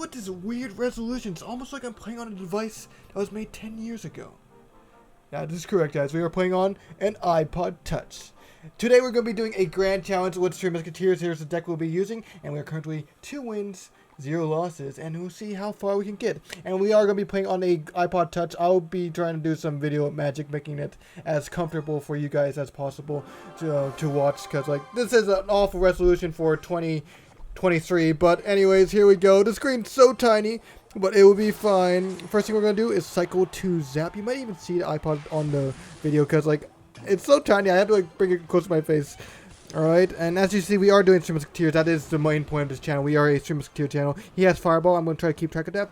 what this weird resolution? It's almost like I'm playing on a device that was made 10 years ago. Yeah, this is correct, guys. We are playing on an iPod Touch. Today we're going to be doing a grand challenge with Three Musketeers. Here's the deck we'll be using, and we are currently 2 wins, 0 losses, and we'll see how far we can get. And we are going to be playing on a iPod Touch. I'll be trying to do some video magic, making it as comfortable for you guys as possible to watch, because like this is an awful resolution for 2023. But anyways, here we go. The screen's so tiny, but it will be fine. First thing we're going to do is cycle to zap. You might even see the iPod on the video, because like it's so tiny, I have to like bring it close to my face. Alright, and as you see, we are doing Three Musketeers. That is the main point of this channel. We are a Three Musketeer channel. He has Fireball. I'm going to try to keep track of that.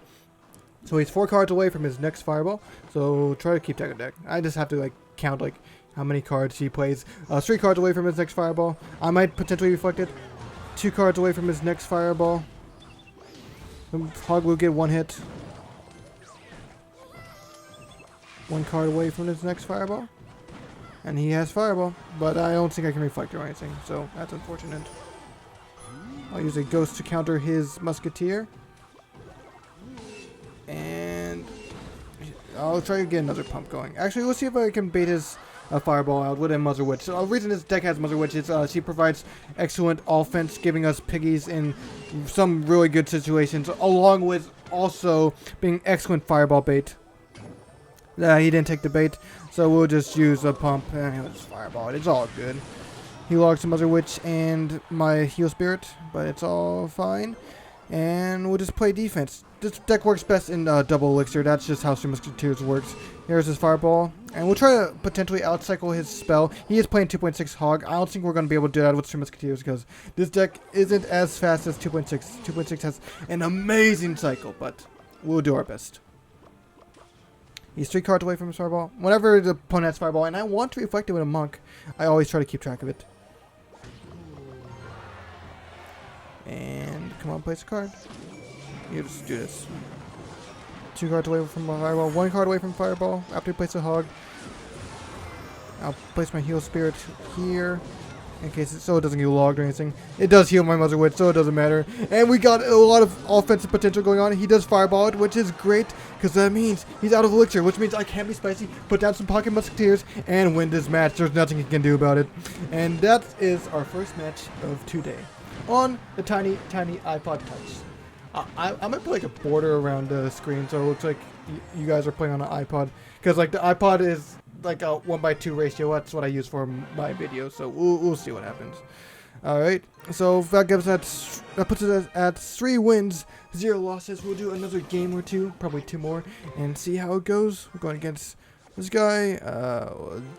So he's 4 cards away from his next Fireball. So try to keep track of that. I just have to like count like how many cards he plays. 3 cards away from his next Fireball. I might potentially reflect it. 2 cards away from his next Fireball. Hog will get 1 hit. 1 card away from his next Fireball. And he has Fireball, but I don't think I can reflect or anything, so that's unfortunate. I'll use a Ghost to counter his Musketeer. And I'll try to get another pump going. Actually, let's see if I can bait his Fireball out with a Muzzle Witch. So the reason this deck has Muzzle Witch is she provides excellent offense, giving us piggies in some really good situations, along with also being excellent Fireball bait. He didn't take the bait, so we'll just use a pump and he'll just Fireball it. It's all good. He logs the Mother Witch and my Heal Spirit, but it's all fine. And we'll just play defense. This deck works best in double elixir. That's just how Three Musketeers works. Here's his Fireball, and we'll try to potentially outcycle his spell. He is playing 2.6 Hog. I don't think we're going to be able to do that with Three Musketeers because this deck isn't as fast as 2.6. 2.6 has an amazing cycle, but we'll do our best. He's 3 cards away from his Fireball. Whenever the opponent has Fireball, and I want to reflect it with a Monk, I always try to keep track of it. And come on, place a card. You just do this. 2 cards away from my Fireball. 1 card away from Fireball. After he places a Hog, I'll place my Heal Spirit here. In case so it doesn't get logged or anything. It does heal my Mother Witch, so it doesn't matter. And we got a lot of offensive potential going on. He does Fireball it, which is great, because that means he's out of elixir, which means I can be spicy, put down some Pocket Musketeers, and win this match. There's nothing he can do about it. And that is our first match of today on the tiny iPod Touch. I might put like a border around the screen so it looks like you guys are playing on an iPod, because like the iPod is like a 1:2 ratio. That's what I use for my videos, so we'll see what happens. Alright, so that gives us that puts it at 3 wins, 0 losses. We'll do another game or 2, probably 2 more, and see how it goes. We're going against this guy,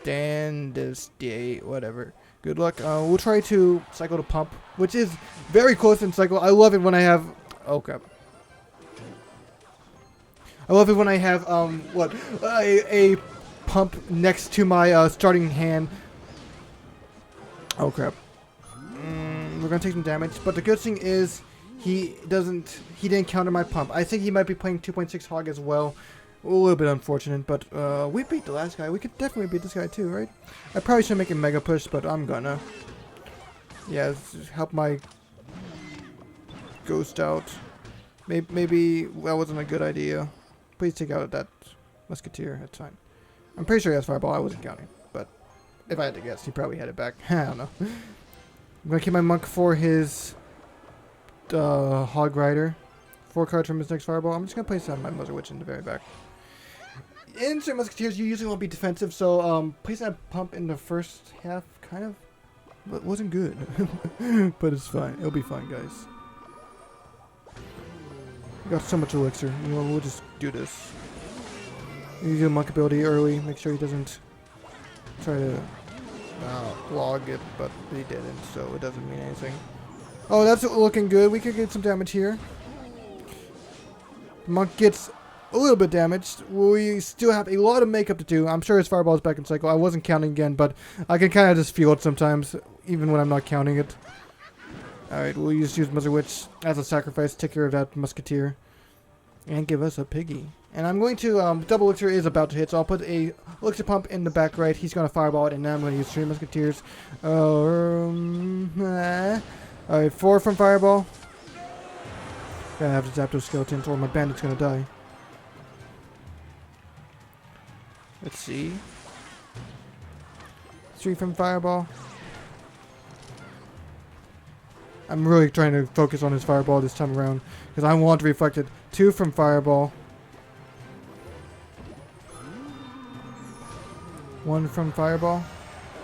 Dan, this day, whatever. Good luck. We'll try to cycle to pump, which is very close in cycle. I love it when I have, oh crap. I love it when I have a pump next to my starting hand. Oh crap. We're gonna take some damage, but the good thing is he didn't counter my pump. I think he might be playing 2.6 Hog as well. A little bit unfortunate, but we beat the last guy. We could definitely beat this guy too, right? I probably should make a mega push, but I'm gonna. Yeah, help my Ghost out. Maybe that wasn't a good idea. Please take out that Musketeer. That's fine. I'm pretty sure he has Fireball. I wasn't counting, but if I had to guess, he probably had it back. I don't know. I'm gonna keep my Monk for his Hog Rider. 4 cards from his next Fireball. I'm just gonna place my Mother Witch in the very back. In Three Musketeers, you usually won't be defensive, so placing that pump in the first half kind of wasn't good, but it's fine. It'll be fine, guys. We got so much elixir. You know, we'll just do this. Use your Monk ability early. Make sure he doesn't try to log it, but he didn't, so it doesn't mean anything. Oh, that's looking good. We could get some damage here. Monk gets a little bit damaged. We still have a lot of makeup to do. I'm sure his Fireball is back in cycle. I wasn't counting again, but I can kind of just feel it sometimes, even when I'm not counting it. Alright, we'll just use Mother Witch as a sacrifice, take care of that Musketeer, and give us a piggy. And I'm going to, double elixir is about to hit, so I'll put a elixir pump in the back right. He's going to Fireball it, and then I'm going to use 3 Musketeers. Alright, 4 from Fireball. Gotta have the Zapdos skeletons or my bandit's gonna die. Let's see. 3 from Fireball. I'm really trying to focus on his Fireball this time around because I want to reflect it. 2 from Fireball. 1 from Fireball.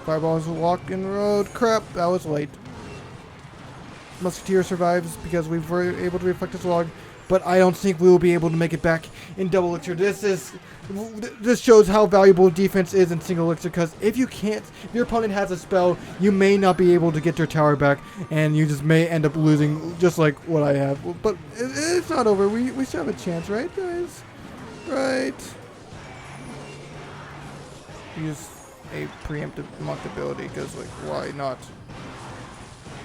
Fireball is a walk in the road. Crap, that was late. Musketeer survives because we were able to reflect his log, but I don't think we will be able to make it back in double elixir. This shows how valuable defense is in single elixir, because if your opponent has a spell, you may not be able to get your tower back, and you just may end up losing, just like what I have. But it's not over. We still have a chance, right, guys? Right. Use a preemptive monk ability, because, like, why not?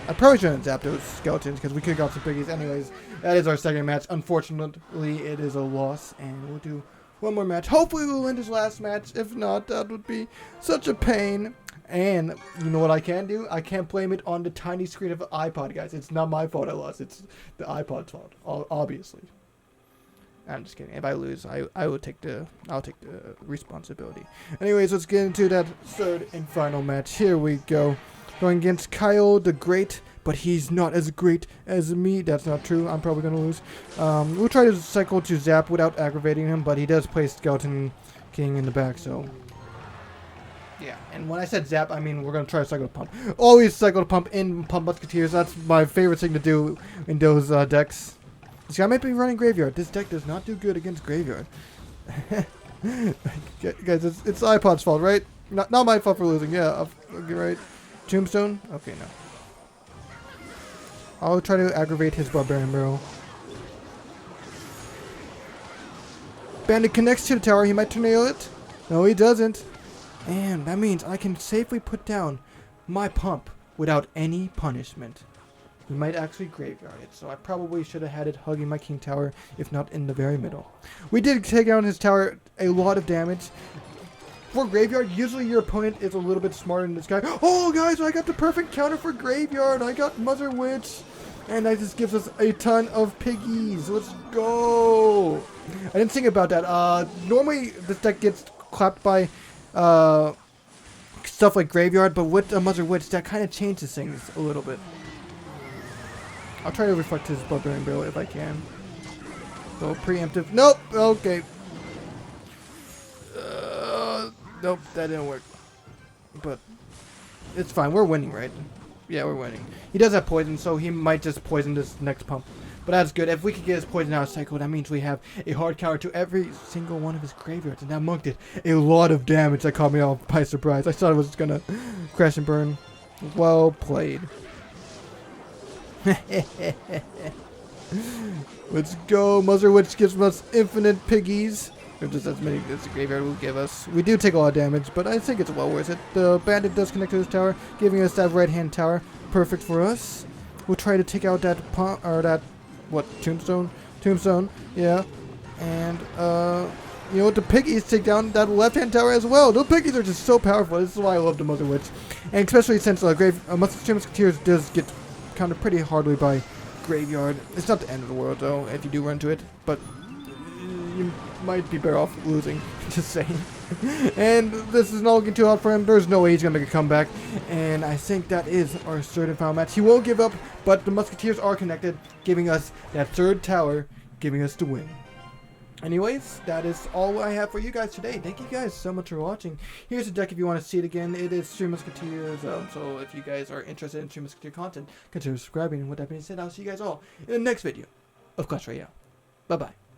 I probably shouldn't have zapped those skeletons because we could have got some piggies. Anyways, that is our second match. Unfortunately, it is a loss, and we'll do one more match. Hopefully, we'll win this last match. If not, that would be such a pain. And you know what I can do? I can't blame it on the tiny screen of an iPod, guys. It's not my fault I lost. It's the iPod's fault, obviously. I'm just kidding. If I lose, I'll take the responsibility. Anyways, let's get into that third and final match. Here we go. Going against Kyle the Great, but he's not as great as me. That's not true. I'm probably going to lose. We'll try to cycle to Zap without aggravating him, but he does play Skeleton King in the back, so... yeah, and when I said Zap, I mean we're going to try to cycle to Pump. Always cycle to Pump in Pump Musketeers. That's my favorite thing to do in those decks. This guy might be running Graveyard. This deck does not do good against Graveyard. Guys, it's iPod's fault, right? Not my fault for losing. Yeah, okay, right. Tombstone? Okay, no. I'll try to aggravate his Barbarian Barrel. Bandit connects to the tower. He might tornado it. No, he doesn't. And that means I can safely put down my Pump without any punishment. He might actually Graveyard it, so I probably should have had it hugging my King Tower, if not in the very middle. We did take down his tower a lot of damage. For Graveyard, usually your opponent is a little bit smarter than this guy. Oh, guys, I got the perfect counter for Graveyard. I got Mother Witch. And that just gives us a ton of piggies. Let's go. I didn't think about that. Normally, this deck gets clapped by stuff like Graveyard, but with a Mother Witch, that kind of changes things a little bit. I'll try to reflect his Barbarian Barrel if I can. So, preemptive. Nope. Okay. Nope, that didn't work. But it's fine. We're winning, right? Yeah, we're winning. He does have poison, so he might just poison this next Pump. But that's good. If we could get his poison out of cycle, that means we have a hard counter to every single one of his graveyards. And that monk did a lot of damage. That caught me off by surprise. I thought it was going to crash and burn. Well played. Let's go. Mother Witch gives us infinite piggies. Or just as many as the Graveyard will give us. We do take a lot of damage, but I think it's well worth it. The Bandit does connect to this tower, giving us that right-hand tower. Perfect for us. We'll try to take out that pump, or that, what, Tombstone? Tombstone, yeah. And, you know what, the piggies take down that left-hand tower as well. Those piggies are just so powerful. This is why I love the Mother Witch. And especially since Three Musketeers does get countered pretty hardly by Graveyard. It's not the end of the world, though, if you do run into it, but you might be better off losing, just saying. And this is not looking too hot for him. There's no way he's going to make a comeback. And I think that is our third and final match. He won't give up, but the Musketeers are connected, giving us that third tower, giving us the win. Anyways, that is all I have for you guys today. Thank you guys so much for watching. Here's the deck if you want to see it again. It is Three Musketeers. So if you guys are interested in Three Musketeer content, consider subscribing. And with that being said, I'll see you guys all in the next video of Clash Royale. Bye-bye.